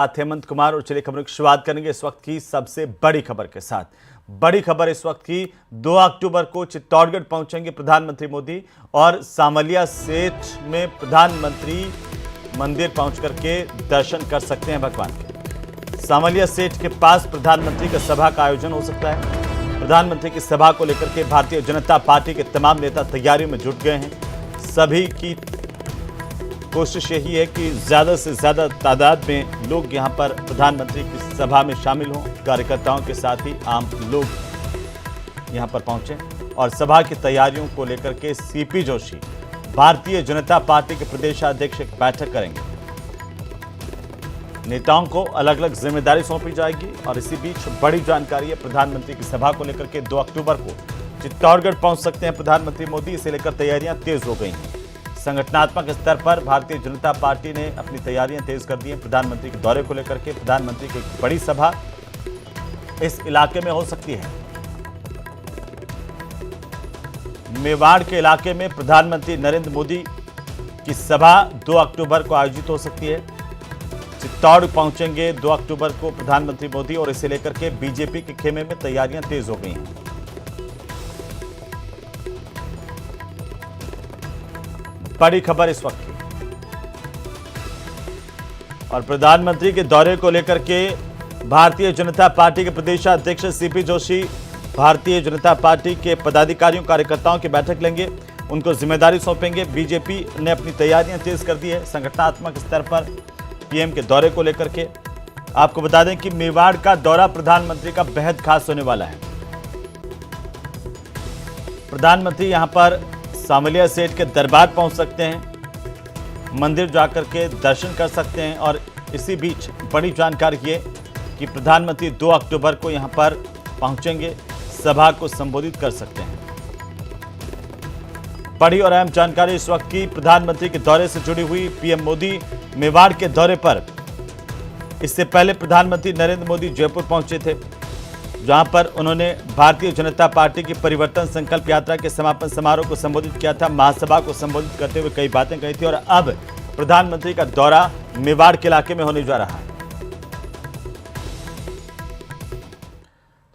साथ हेमंत कुमार और चलिए खबरों की शुरुआत करेंगे इस वक्त की सबसे बड़ी खबर के साथ। बड़ी खबर इस वक्त की 2 अक्टूबर को चित्तौड़गढ़ पहुंचेंगे प्रधानमंत्री मोदी और सामलिया सेठ में प्रधानमंत्री मंदिर पहुंच करके दर्शन कर सकते हैं भगवान के। सामलिया सेठ के पास प्रधानमंत्री का सभा का आयोजन हो सकता है। प्रधानमंत्री की सभा को लेकर के भारतीय जनता पार्टी के तमाम नेता तैयारियों में जुट गए हैं। सभी की कोशिश यही है कि ज़्यादा से ज़्यादा तादाद में लोग यहां पर प्रधानमंत्री की सभा में शामिल हों। कार्यकर्ताओं के साथ ही आम लोग यहां पर पहुंचे और सभा की तैयारियों को लेकर के सीपी जोशी भारतीय जनता पार्टी के प्रदेशाध्यक्ष एक बैठक करेंगे। नेताओं को अलग अलग जिम्मेदारी सौंपी जाएगी और इसी बीच बड़ी जानकारी है प्रधानमंत्री की सभा को लेकर के 2 अक्टूबर को चित्तौड़गढ़ पहुंच सकते हैं प्रधानमंत्री मोदी। इसे लेकर तैयारियां तेज हो गई हैं। संगठनात्मक स्तर पर भारतीय जनता पार्टी ने अपनी तैयारियां तेज कर दी हैं। प्रधानमंत्री के दौरे को लेकर के प्रधानमंत्री की एक बड़ी सभा इस इलाके में हो सकती है। मेवाड़ के इलाके में प्रधानमंत्री नरेंद्र मोदी की सभा 2 अक्टूबर को आयोजित हो सकती है। चित्तौड़ पहुंचेंगे 2 अक्टूबर को प्रधानमंत्री मोदी और इसे लेकर के बीजेपी के खेमे में तैयारियां तेज हो गई हैं। बड़ी खबर इस वक्त की और प्रधानमंत्री के दौरे को लेकर के भारतीय जनता पार्टी के प्रदेशाध्यक्ष सीपी जोशी भारतीय जनता पार्टी के पदाधिकारियों कार्यकर्ताओं की बैठक लेंगे। उनको जिम्मेदारी सौंपेंगे। बीजेपी ने अपनी तैयारियां तेज कर दी है संगठनात्मक स्तर पर पीएम के दौरे को लेकर के। आपको बता दें कि मेवाड़ का दौरा प्रधानमंत्री का बेहद खास होने वाला है। प्रधानमंत्री यहां पर सामलिया सेठ के दरबार पहुंच सकते हैं, मंदिर जाकर के दर्शन कर सकते हैं और इसी बीच बड़ी जानकारी ये कि प्रधानमंत्री 2 अक्टूबर को यहां पर पहुंचेंगे, सभा को संबोधित कर सकते हैं। बड़ी और अहम जानकारी इस वक्त की प्रधानमंत्री के दौरे से जुड़ी हुई। पीएम मोदी मेवाड़ के दौरे पर इससे पहले प्रधानमंत्री नरेंद्र मोदी जयपुर पहुंचे थे, जहां पर उन्होंने भारतीय जनता पार्टी की परिवर्तन संकल्प यात्रा के समापन समारोह को संबोधित किया था। महासभा को संबोधित करते हुए कई बातें कही थी और अब प्रधानमंत्री का दौरा मेवाड़ के इलाके में होने जा रहा है।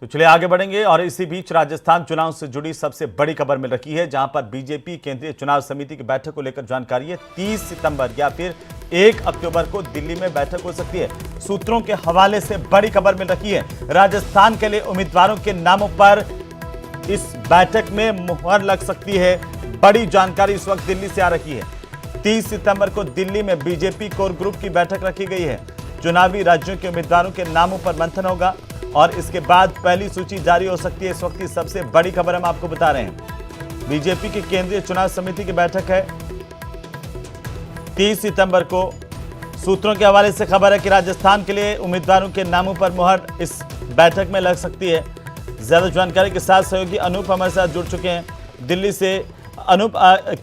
तो चलिए आगे बढ़ेंगे और इसी बीच राजस्थान चुनाव से जुड़ी सबसे बड़ी खबर मिल रही है, जहां पर बीजेपी केंद्रीय चुनाव समिति की बैठक को लेकर जानकारी है। 30 सितंबर या फिर 1 अक्टूबर को दिल्ली में बैठक हो सकती है। सूत्रों के हवाले से बड़ी खबर मिल रही है। राजस्थान के लिए उम्मीदवारों के नामों पर इस बैठक में मुहर लग सकती है। बड़ी जानकारी इस वक्त दिल्ली से आ रही है। 30 सितंबर को दिल्ली में बीजेपी कोर ग्रुप की बैठक रखी गई है। चुनावी राज्यों के उम्मीदवारों के नामों पर मंथन होगा और इसके बाद पहली सूची जारी हो सकती है। इस वक्त की सबसे बड़ी खबर हम आपको बता रहे हैं। बीजेपी की केंद्रीय चुनाव समिति की बैठक है 30 सितंबर को। सूत्रों के हवाले से खबर है कि राजस्थान के लिए उम्मीदवारों के नामों पर मुहर इस बैठक में लग सकती है। ज्यादा जानकारी के साथ सहयोगी अनूप हमारे साथ जुड़ चुके हैं दिल्ली से। अनूप,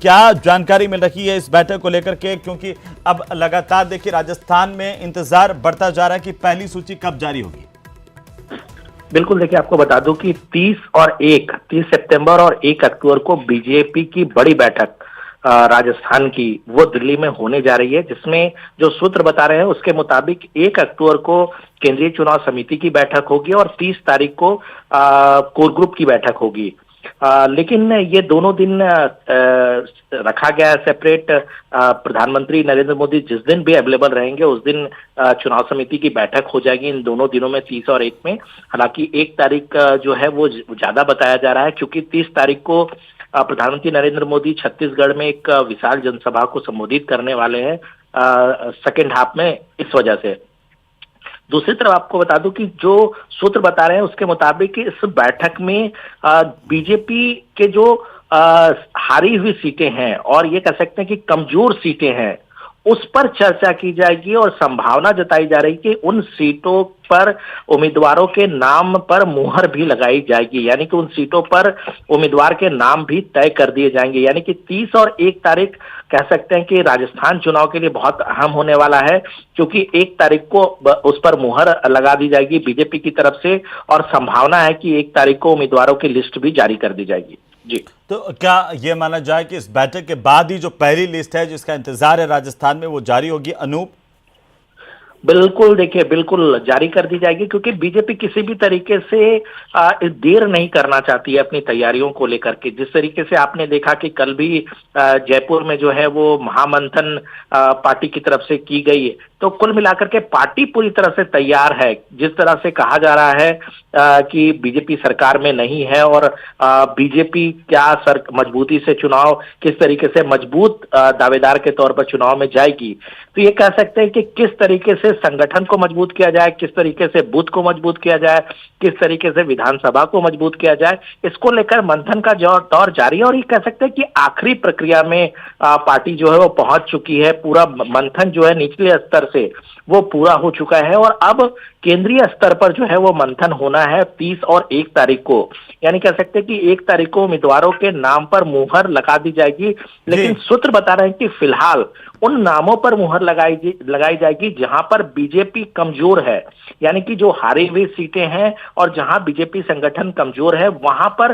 क्या जानकारी मिल रही है इस बैठक को लेकर के, क्योंकि अब लगातार देखिए राजस्थान में इंतजार बढ़ता जा रहा है कि पहली सूची कब जारी होगी। बिल्कुल, देखिए आपको बता दूं कि 30 सितंबर और 1 अक्टूबर को बीजेपी की बड़ी बैठक राजस्थान की वो दिल्ली में होने जा रही है, जिसमें जो सूत्र बता रहे हैं उसके मुताबिक 1 अक्टूबर को केंद्रीय चुनाव समिति की बैठक होगी और 30 तारीख को कोर ग्रुप की बैठक होगी। लेकिन ये दोनों दिन रखा गया है सेपरेट। प्रधानमंत्री नरेंद्र मोदी जिस दिन भी अवेलेबल रहेंगे उस दिन चुनाव समिति की बैठक हो जाएगी इन दोनों दिनों में, 30 और 1 में। हालांकि 1 तारीख जो है वो ज्यादा बताया जा रहा है, क्योंकि 30 तारीख को प्रधानमंत्री नरेंद्र मोदी छत्तीसगढ़ में एक विशाल जनसभा को संबोधित करने वाले हैं सेकेंड हाफ में, इस वजह से। दूसरी तरफ आपको बता दूं कि जो सूत्र बता रहे हैं उसके मुताबिक इस बैठक में बीजेपी के जो हारी हुई सीटें हैं और ये कह सकते हैं कि कमजोर सीटें हैं, उस पर चर्चा की जाएगी और संभावना जताई जा रही कि उन सीटों पर उम्मीदवारों के नाम पर मुहर भी लगाई जाएगी, यानी कि उन सीटों पर उम्मीदवार के नाम भी तय कर दिए जाएंगे। यानी कि 30 और 1 तारीख कह सकते हैं कि राजस्थान चुनाव के लिए बहुत अहम होने वाला है, क्योंकि 1 तारीख को उस पर मुहर लगा दी जाएगी बीजेपी की तरफ से और संभावना है कि 1 तारीख को उम्मीदवारों की लिस्ट भी जारी कर दी जाएगी। जी, तो क्या ये माना जाए कि इस बैठक के बाद ही जो पहली लिस्ट है जिसका इंतजार है राजस्थान में वो जारी होगी? अनूप, बिल्कुल देखिए, बिल्कुल जारी कर दी जाएगी, क्योंकि बीजेपी किसी भी तरीके से देर नहीं करना चाहती है अपनी तैयारियों को लेकर के। जिस तरीके से आपने देखा कि कल भी जयपुर में जो है वो महामंथन पार्टी की तरफ से की गई है, तो कुल मिलाकर के पार्टी पूरी तरह से तैयार है। जिस तरह से कहा जा रहा है कि बीजेपी सरकार में नहीं है और बीजेपी क्या मजबूती से चुनाव, किस तरीके से मजबूत दावेदार के तौर पर चुनाव में जाएगी, तो ये कह सकते हैं कि किस तरीके से संगठन को मजबूत किया जाए, किस तरीके से बूथ को मजबूत किया जाए, किस तरीके से विधानसभा को मजबूत किया जाए, इसको लेकर मंथन का दौर जारी है। और ये कह सकते हैं कि आखिरी प्रक्रिया में पार्टी जो है वो पहुंच चुकी है। पूरा मंथन जो है निचले स्तर से वो पूरा हो चुका है और अब केंद्रीय स्तर पर जो है वो मंथन होना है 30 और 1 तारीख को। यानी कह सकते हैं कि 1 तारीख को उम्मीदवारों के नाम पर मुहर लगा दी जाएगी, लेकिन सूत्र बता रहे हैं कि फिलहाल उन नामों पर मुहर लगाई जाएगी जहां पर बीजेपी कमजोर है, यानी कि जो हारी हुई सीटें हैं और जहां बीजेपी संगठन कमजोर है वहां पर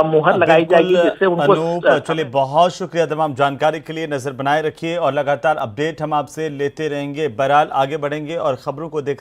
मुहर लगाई जाएगी, जिससे उनको। अनूप, चलिए बहुत शुक्रिया तमाम जानकारी के लिए। नजर बनाए रखिए और लगातार अपडेट हम आपसे लेते रहेंगे। बहरहाल आगे बढ़ेंगे और खबरों को देख